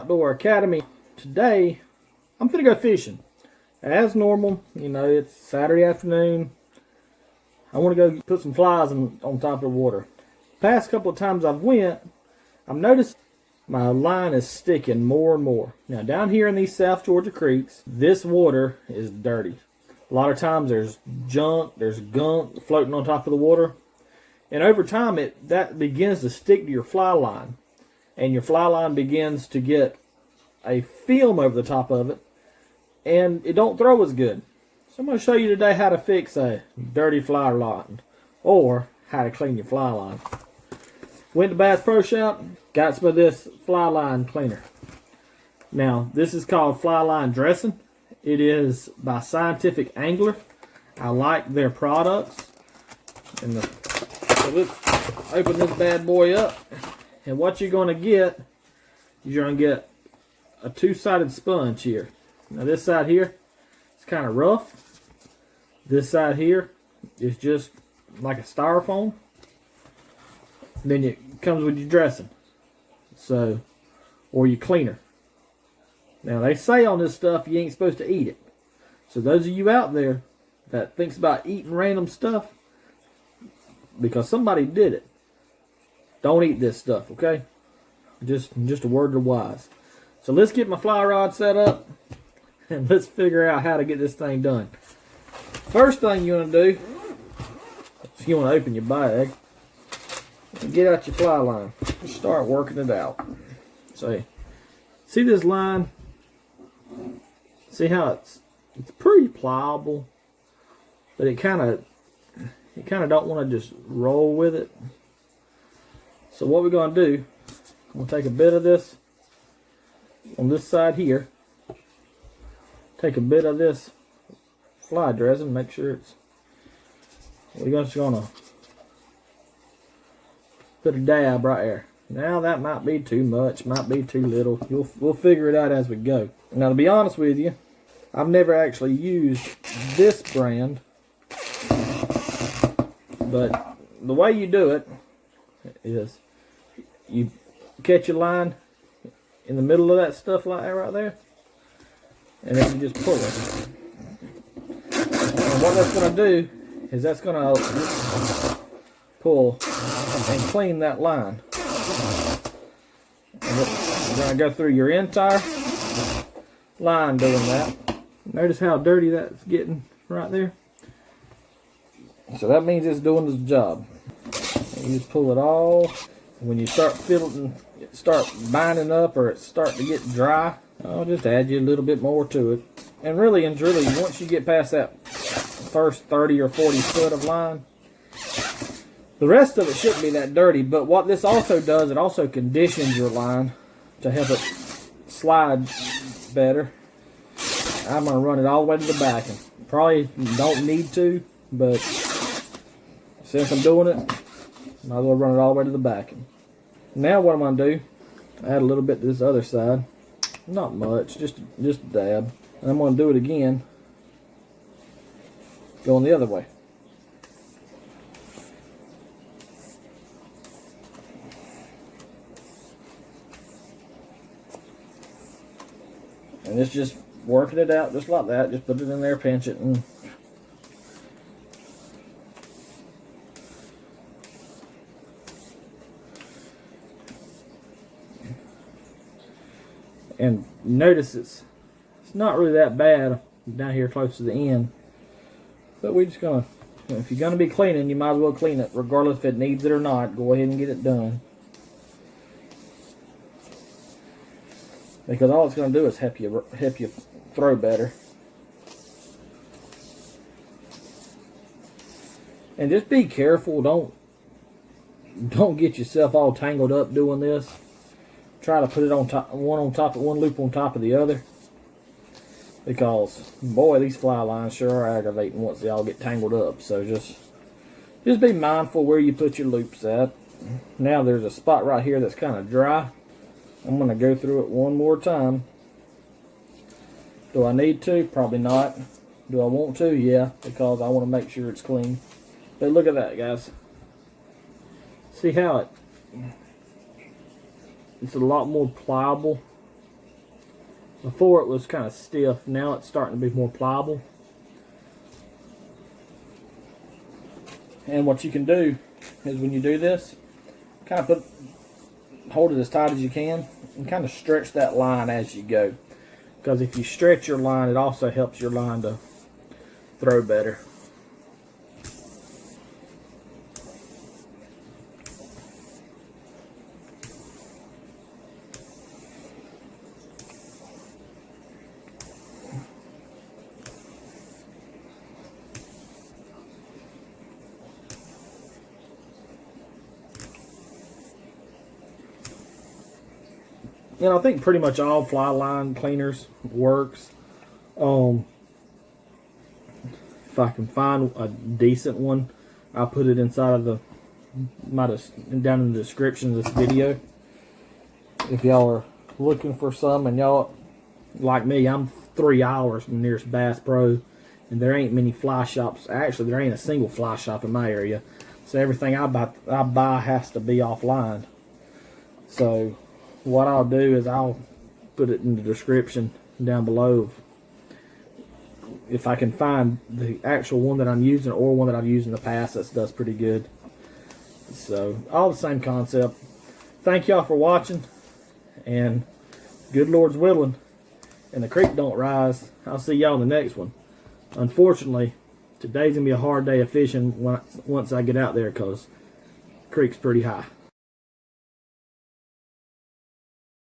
Outdoor Academy. Today, I'm gonna go fishing. As normal, you know, it's Saturday afternoon. I want to go put some flies on top of the water. Past couple of times I've noticed my line is sticking more and more. Now down here in these South Georgia creeks, this water is dirty. A lot of times there's junk, there's gunk floating on top of the water. And over time that begins to stick to your fly line. And your fly line begins to get a film over the top of it. And it don't throw as good. So I'm going to show you today how to fix a dirty fly line. Or how to clean your fly line. Went to Bass Pro Shop, got some of this fly line cleaner. Now, this is called fly line dressing. It is by Scientific Angler. I like their products. So let's open this bad boy up. And what you're going to get is you're going to get a two-sided sponge here. Now this side here, it's kind of rough. This side here is just like a styrofoam. Then it comes with your dressing, or your cleaner. Now they say on this stuff you ain't supposed to eat it. So those of you out there that thinks about eating random stuff, because somebody did it, don't eat this stuff, okay? Just a word to the wise. So let's get my fly rod set up and let's figure out how to get this thing done. First thing you want to do is you want to open your bag and get out your fly line. Just start working it out. So, see this line? See how it's pretty pliable, but it kind of don't want to just roll with it. So what we're going to do, I'm going to take a bit of this on this side here. Take a bit of this fly dressing, make sure it's. We're just going to put a dab right there. Now that might be too much, might be too little. We'll figure it out as we go. Now to be honest with you, I've never actually used this brand, but the way you do it is you catch your line in the middle of that stuff like that right there, and then you just pull it. And what that's going to do is that's going to pull and clean that line. And you're going to go through your entire line doing that. Notice how dirty that's getting right there. So that means it's doing the job. And you just pull it all. When you start start binding up, or it start to get dry, I'll just add you a little bit more to it. And really and truly, once you get past that first 30 or 40 foot of line, the rest of it shouldn't be that dirty. But what this also does, it also conditions your line to help it slide better. I'm going to run it all the way to the back. And probably don't need to, but since I'm doing it, might as well run it all the way to the back. Now what I'm going to do, add a little bit to this other side. Not much, just a dab. And I'm going to do it again, going the other way. And it's just working it out just like that. Just put it in there, pinch it, and notice it's not really that bad down here close to the end. But we're just gonna, if you're gonna be cleaning, you might as well clean it, regardless if it needs it or not. Go ahead and get it done, because all it's gonna do is help you throw better. And just be careful. Don't get yourself all tangled up doing this. Try to put it on top, one loop on top of the other, because boy, these fly lines sure are aggravating once they all get tangled up. So just be mindful where you put your loops at. Now there's a spot right here that's kind of dry. I'm going to go through it one more time. Do I need to? Probably not. Do I want to? Yeah, because I want to make sure it's clean. But look at that, guys. See how it's a lot more pliable Before it was kind of stiff. Now it's starting to be more pliable. And what you can do is when you do this, kind of hold it as tight as you can and kind of stretch that line as you go. Because if you stretch your line, it also helps your line to throw better. And I think pretty much all fly line cleaners works. If I can find a decent one, I'll put it inside of the down in the description of this video. If y'all are looking for some, and y'all like me, I'm 3 hours from the nearest Bass Pro, and there ain't many fly shops. Actually, there ain't a single fly shop in my area, so everything I buy has to be offline. So what I'll do is I'll put it in the description down below if I can find the actual one that I'm using or one that I've used in the past that does pretty good. So all the same concept. Thank y'all for watching, and good Lord's willing and the creek don't rise, I'll see y'all in the next one. Unfortunately, today's gonna be a hard day of fishing once I get out there because the creek's pretty high.